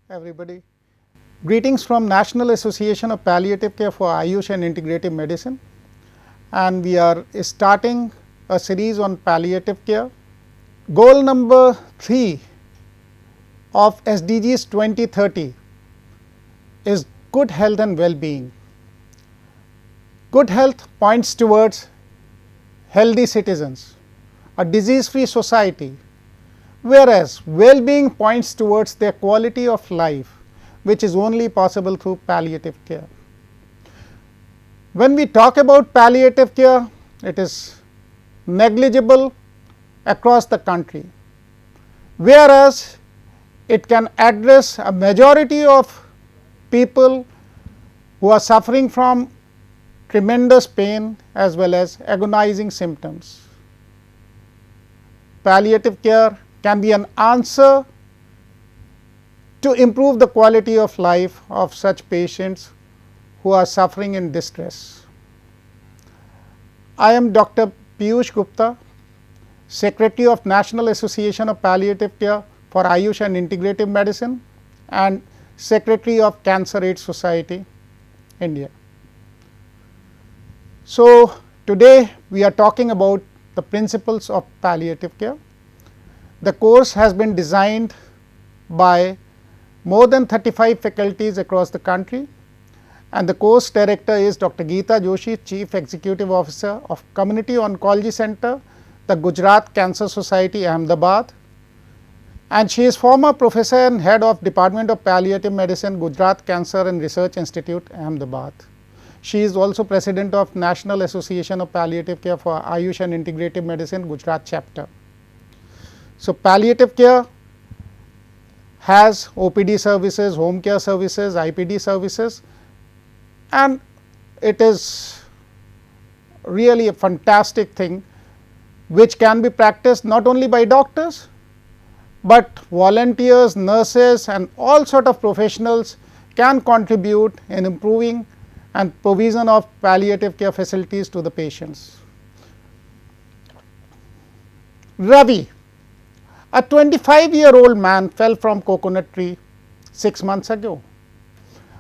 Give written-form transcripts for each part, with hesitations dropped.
everybody. Greetings from National Association of Palliative Care for Ayush and Integrative Medicine, and we are starting a series on palliative care. Goal number 3 of SDGs 2030 is good health and well-being. Good health points towards healthy citizens, a disease-free society, whereas well-being points towards their quality of life, which is only possible through palliative care. When we talk about palliative care, it is negligible across the country, whereas it can address a majority of people who are suffering from tremendous pain as well as agonizing symptoms. Palliative care can be an answer to improve the quality of life of such patients who are suffering in distress. I am Dr. Piyush Gupta, Secretary of National Association of Palliative Care for Ayush and Integrative Medicine and Secretary of Cancer Aid Society, India. So, today we are talking about the principles of palliative care. The course has been designed by more than 35 faculties across the country, and the course director is Dr. Geeta Joshi, Chief Executive Officer of Community Oncology Center, the Gujarat Cancer Society, Ahmedabad, and she is former professor and head of Department of Palliative Medicine, Gujarat Cancer and Research Institute, Ahmedabad. She is also president of National Association of Palliative Care for Ayush and Integrative Medicine, Gujarat chapter. So, palliative care has OPD services, home care services, IPD services, and it is really a fantastic thing which can be practiced not only by doctors, but volunteers, nurses and all sort of professionals can contribute in improving and provision of palliative care facilities to the patients. Ravi, a 25-year-old man fell from coconut tree 6 months ago,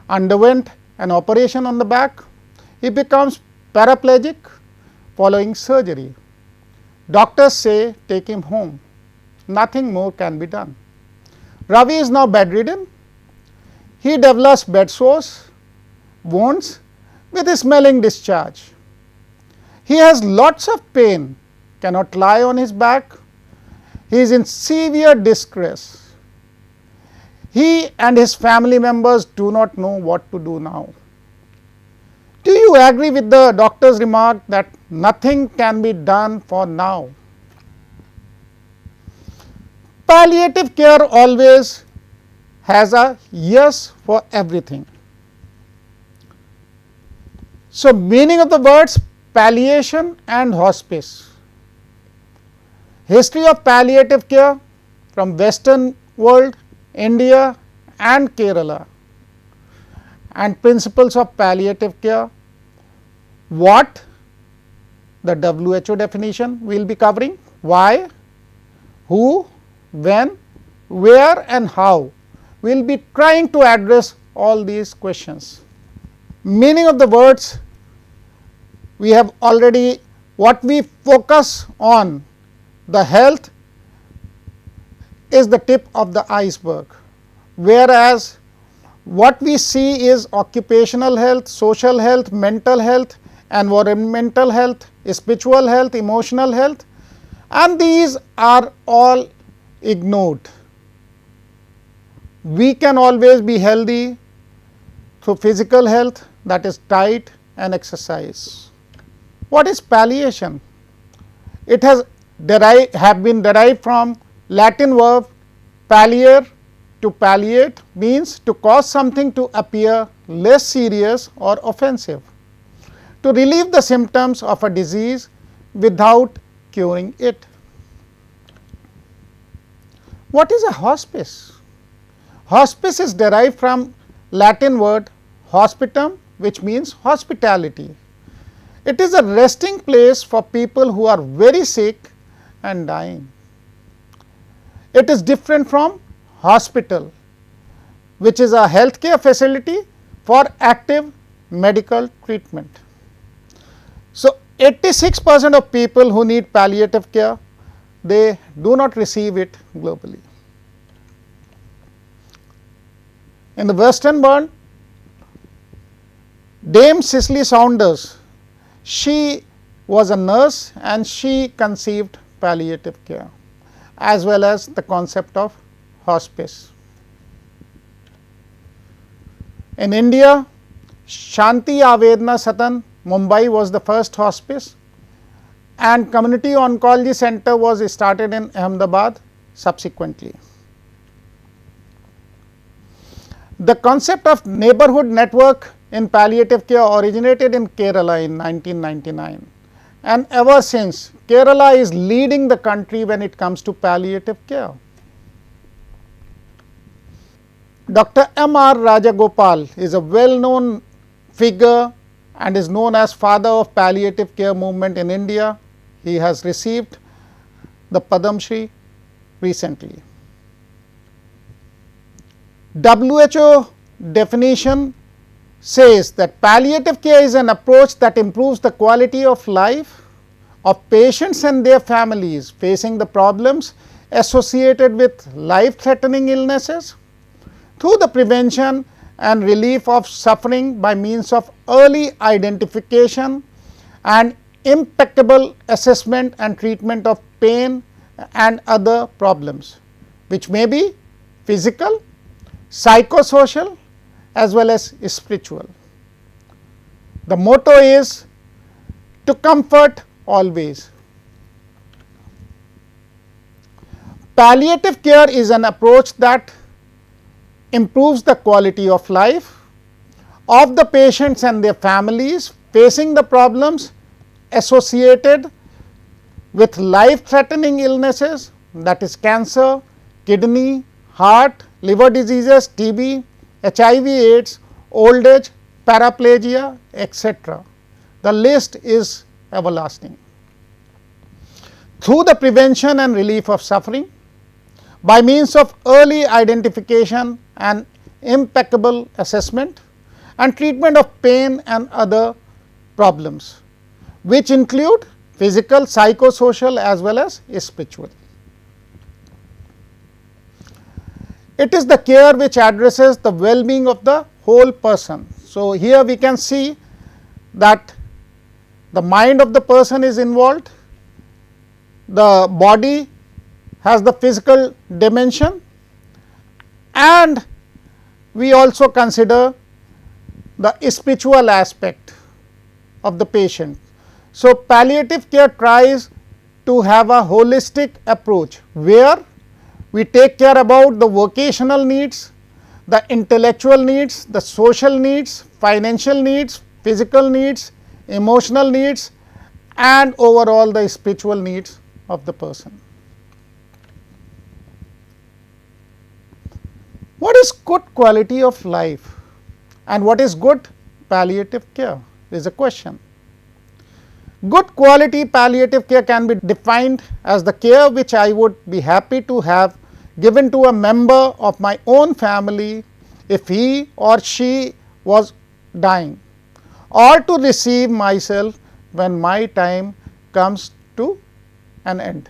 underwent an operation on the back. He becomes paraplegic following surgery. Doctors say take him home. Nothing more can be done. Ravi is now bedridden. He develops bed sores, wounds with a smelling discharge. He has lots of pain, cannot lie on his back. He is in severe distress. He and his family members do not know what to do now. Do you agree with the doctor's remark that nothing can be done for now? Palliative care always has a yes for everything. So, meaning of the words palliation and hospice. History of palliative care from Western world, India and Kerala, and principles of palliative care. What? The WHO definition we will be covering. Why? Who? When? Where and how? We will be trying to address all these questions. Meaning of the words, we have already, what we focus on, the health is the tip of the iceberg, whereas what we see is occupational health, social health, mental health, environmental health, spiritual health, emotional health, and these are all ignored. We can always be healthy through physical health, that is diet and exercise. What is palliation? It has been derived from Latin verb palliare, to palliate means to cause something to appear less serious or offensive, to relieve the symptoms of a disease without curing it. What is a hospice? Hospice is derived from Latin word hospitum, which means hospitality. It is a resting place for people who are very sick and dying. It is different from hospital. which is a healthcare facility for active medical treatment. So, 86% of people who need palliative care, they do not receive it globally. In the Western world, Dame Cicely Saunders, she was a nurse and she conceived palliative care as well as the concept of hospice. In India, Shanti Avedna Satan, Mumbai was the first hospice, and community oncology center was started in Ahmedabad subsequently. The concept of neighborhood network in palliative care originated in Kerala in 1999, and ever since Kerala is leading the country when it comes to palliative care. Dr. M.R. Rajagopal is a well known figure and is known as father of palliative care movement in India. He has received the Padma Shri recently. WHO definition says that palliative care is an approach that improves the quality of life of patients and their families facing the problems associated with life-threatening illnesses through the prevention and relief of suffering by means of early identification and impeccable assessment and treatment of pain and other problems, which may be physical, psychosocial as well as spiritual. The motto is to comfort always. Palliative care is an approach that improves the quality of life of the patients and their families facing the problems associated with life-threatening illnesses, that is cancer, kidney, heart, liver diseases, TB, HIV/AIDS, old age, paraplegia, etc. The list is everlasting. Through the prevention and relief of suffering by means of early identification and impeccable assessment and treatment of pain and other problems, which include physical, psychosocial as well as spiritual. It is the care which addresses the well-being of the whole person. So, here we can see that the mind of the person is involved, the body has the physical dimension, and we also consider the spiritual aspect of the patient. So, palliative care tries to have a holistic approach where we take care about the vocational needs, the intellectual needs, the social needs, financial needs, physical needs, emotional needs and overall the spiritual needs of the person. What is good quality of life and what is good palliative care is a question. Good quality palliative care can be defined as the care which I would be happy to have given to a member of my own family if he or she was dying, or to receive myself when my time comes to an end.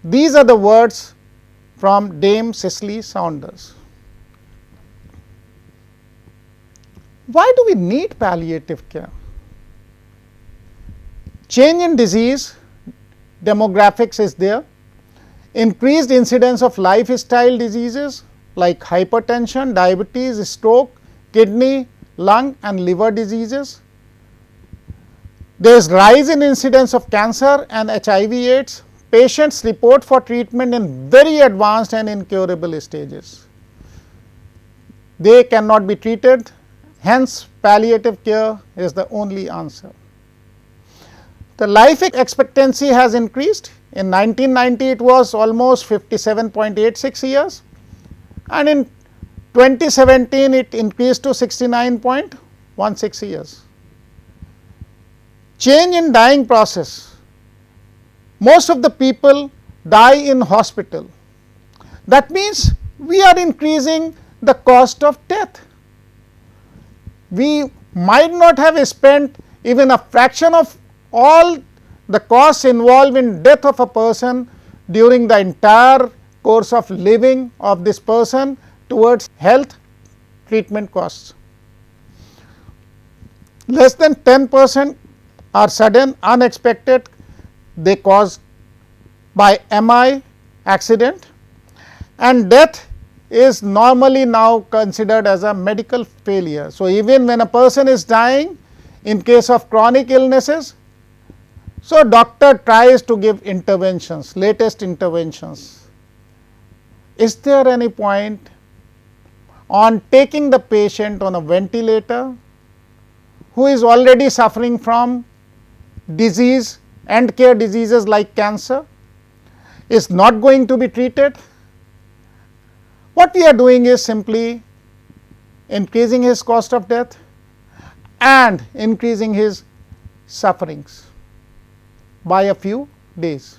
These are the words from Dame Cicely Saunders. Why do we need palliative care? Change in disease, demographics is there, increased incidence of lifestyle diseases like hypertension, diabetes, stroke, kidney, lung and liver diseases. There is rise in incidence of cancer and HIV/AIDS. Patients report for treatment in very advanced and incurable stages. They cannot be treated, hence palliative care is the only answer. The life expectancy has increased. In 1990, it was almost 57.86 years, and in 2017, it increased to 69.16 years. Change in dying process. Most of the people die in hospital. That means, we are increasing the cost of death. We might not have spent even a fraction of all the costs involved in death of a person during the entire course of living of this person towards health treatment costs. Less than 10% are sudden, unexpected, they caused by MI accident, and death is normally now considered as a medical failure. So, even when a person is dying in case of chronic illnesses, so doctor tries to give interventions, latest interventions. Is there any point on taking the patient on a ventilator who is already suffering from disease, end care diseases like cancer, is not going to be treated? What we are doing is simply increasing his cost of death and increasing his sufferings by a few days.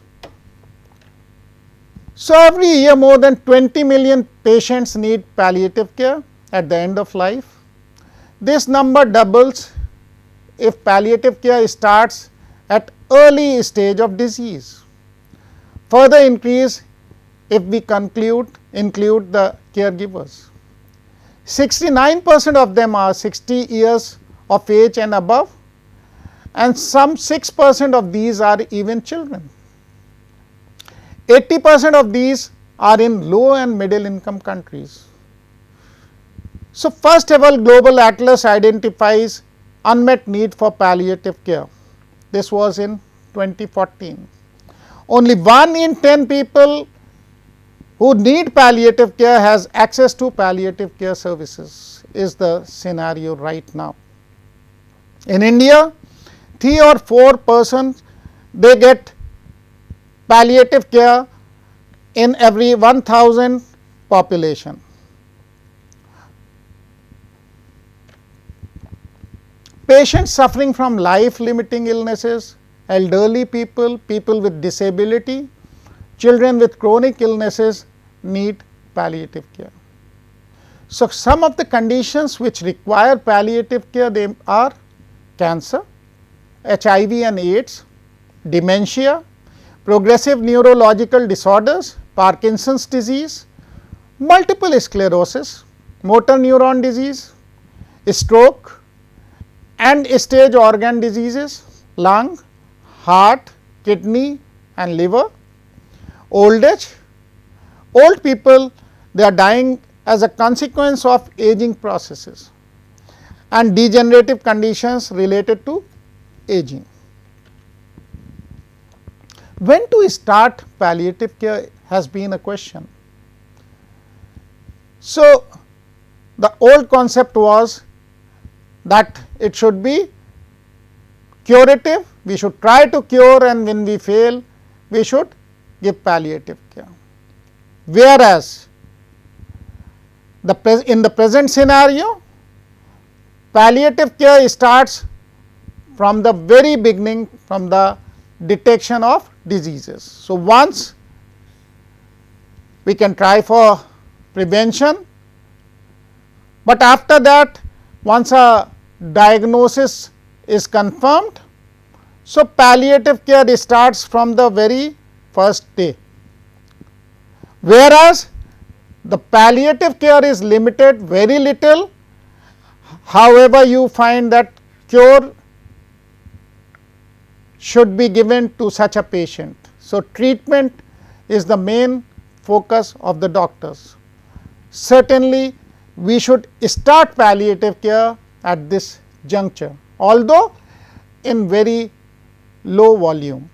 So, every year more than 20 million patients need palliative care at the end of life. This number doubles if palliative care starts at early stage of disease. Further increase if we include the caregivers. 69% of them are 60 years of age and above, and some 6% of these are even children. 80% of these are in low and middle income countries. So, first ever global atlas identifies unmet need for palliative care. This was in 2014. Only 1 in 10 people who need palliative care has access to palliative care services, is the scenario right now. In India, 3 or 4 persons, they get palliative care in every 1000 population. Patients suffering from life limiting illnesses, elderly people, people with disability, children with chronic illnesses need palliative care. So, some of the conditions which require palliative care, they are cancer, HIV and AIDS, dementia, progressive neurological disorders, Parkinson's disease, multiple sclerosis, motor neuron disease, stroke, and stage organ diseases, lung, heart, kidney and liver. Old age, old people, they are dying as a consequence of aging processes and degenerative conditions related to aging. When to start palliative care has been a question. So, the old concept was that it should be curative, we should try to cure, and when we fail, we should give palliative care. Whereas, in the present scenario, palliative care starts from the very beginning, from the detection of diseases. So, once we can try for prevention, but after that, once a diagnosis is confirmed, so palliative care starts from the very first day. Whereas, the palliative care is limited very little, however, you find that cure should be given to such a patient. So, treatment is the main focus of the doctors. Certainly, we should start palliative care at this juncture, although in very low volume.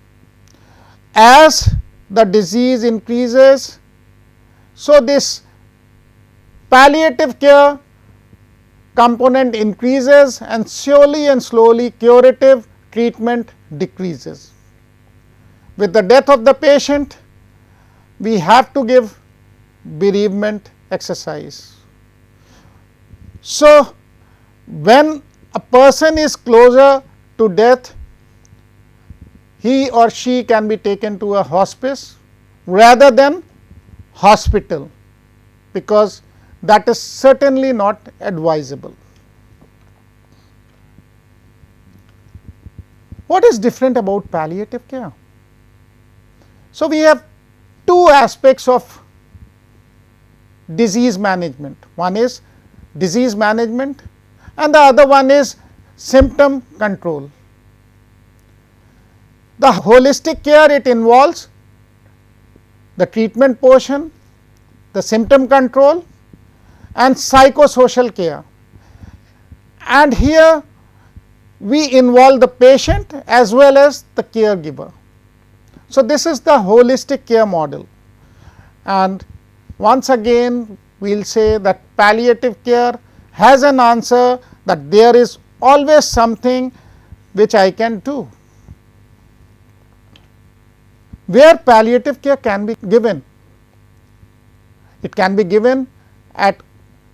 As the disease increases, so this palliative care component increases, and slowly curative treatment decreases. With the death of the patient, we have to give bereavement exercise. So, when a person is closer to death, he or she can be taken to a hospice rather than hospital, because that is certainly not advisable. What is different about palliative care? So, we have two aspects of disease management. One is disease management and the other one is symptom control. The holistic care, it involves the treatment portion, the symptom control and psychosocial care, and here we involve the patient as well as the caregiver. So, this is the holistic care model, and once again we will say that palliative care has an answer that there is always something which I can do. Where palliative care can be given? It can be given at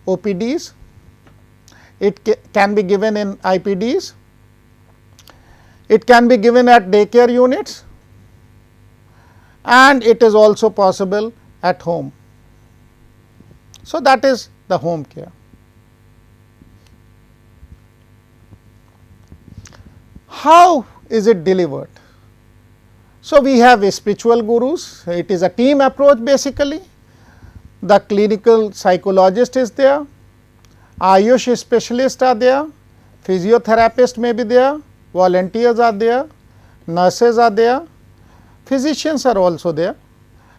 OPDs, it can be given in IPDs, it can be given at daycare units, and it is also possible at home. So, that is the home care. How is it delivered? So, we have spiritual gurus, it is a team approach basically. The clinical psychologist is there, Ayush specialists are there, physiotherapists may be there, volunteers are there, nurses are there, physicians are also there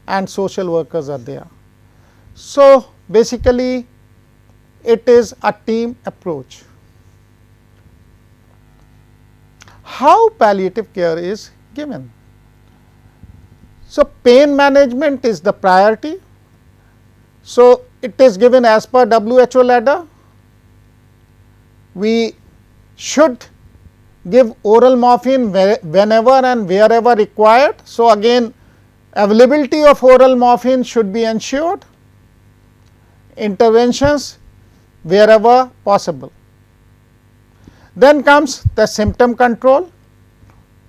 and social workers are there. So, basically it is a team approach. How palliative care is given? So, pain management is the priority. So, it is given as per WHO ladder. We should give oral morphine whenever and wherever required. So, again availability of oral morphine should be ensured, interventions wherever possible. Then comes the symptom control,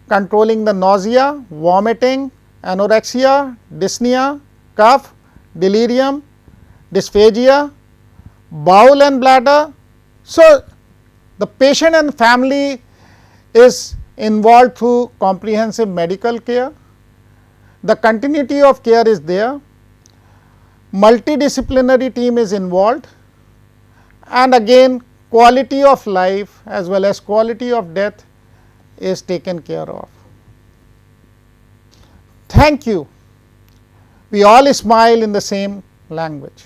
controlling the nausea, vomiting, anorexia, dyspnea, cough, delirium, dysphagia, bowel and bladder. So, the patient and family is involved through comprehensive medical care, the continuity of care is there, multidisciplinary team is involved, and again quality of life as well as quality of death is taken care of. Thank you. We all smile in the same language.